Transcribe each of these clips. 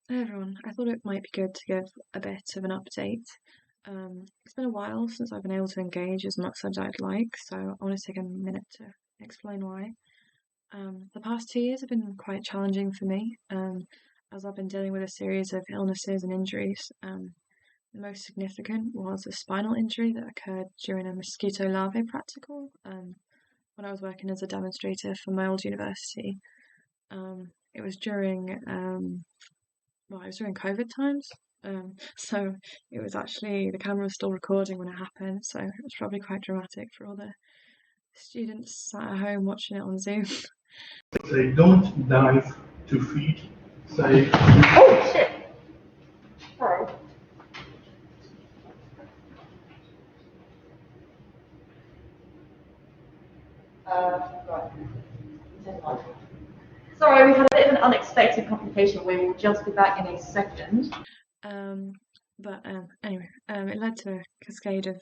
Hey everyone, I thought it might be good to give a bit of an update. It's been a while since I've been able to engage as much as I'd like, so I want to take a minute to explain why. The past 2 years have been quite challenging for me, as I've been dealing with a series of illnesses and injuries. The most significant was a spinal injury that occurred during a mosquito larvae practical, when I was working as a demonstrator for my old university. It was during it was during COVID times. So it was actually the camera was still recording when it happened, so it was probably quite dramatic for all the students sat at home watching it on Zoom. Say don't dive to feed. Say Oh shit! Sorry. Right. Sorry, we had a bit of an unexpected complication. We will just be back in a second. Um, anyway, it led to a cascade of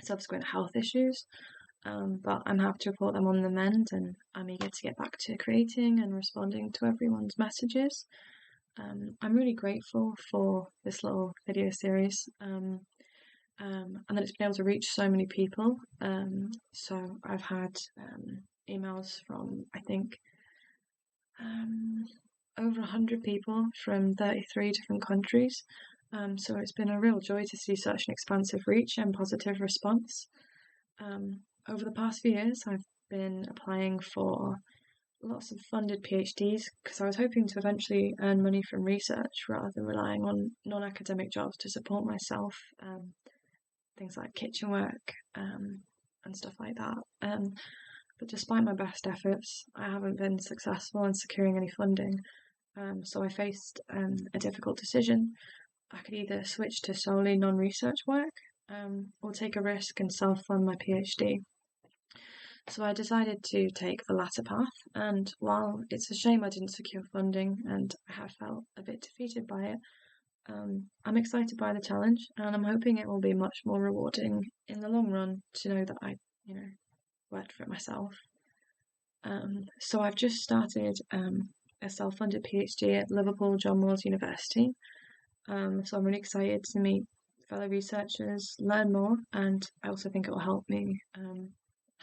subsequent health issues. But I'm happy to report them on the mend, and I'm eager to get back to creating and responding to everyone's messages. I'm really grateful for this little video series. And that it's been able to reach so many people. So I've had emails from, I think, over 100 people from 33 different countries. So it's been a real joy to see such an expansive reach and positive response. Over the past few years, I've been applying for lots of funded PhDs because I was hoping to eventually earn money from research rather than relying on non-academic jobs to support myself. Things like kitchen work and stuff like that. But despite my best efforts, I haven't been successful in securing any funding. So I faced a difficult decision. I could either switch to solely non-research work or take a risk and self-fund my PhD. So I decided to take the latter path, and while it's a shame I didn't secure funding and I have felt a bit defeated by it, I'm excited by the challenge, and I'm hoping it will be much more rewarding in the long run to know that I, worked for it myself. So I've just started a self-funded PhD at Liverpool John Moores University. So I'm really excited to meet fellow researchers, learn more, and I also think it will help me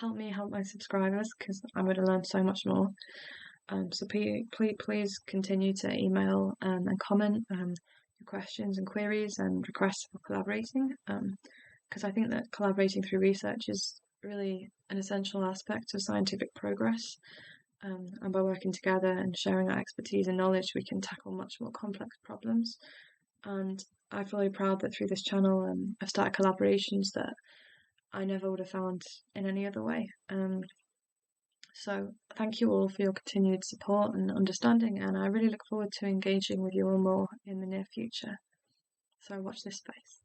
help my subscribers because I'm going to learn so much more. So please continue to email and comment your questions and queries and requests for collaborating, because I think that collaborating through research is really an essential aspect of scientific progress. And by working together and sharing our expertise and knowledge, we can tackle much more complex problems. And I'm really proud that through this channel, I've started collaborations that I never would have found in any other way. So thank you all for your continued support and understanding, and I really look forward to engaging with you all more in the near future. So watch this space.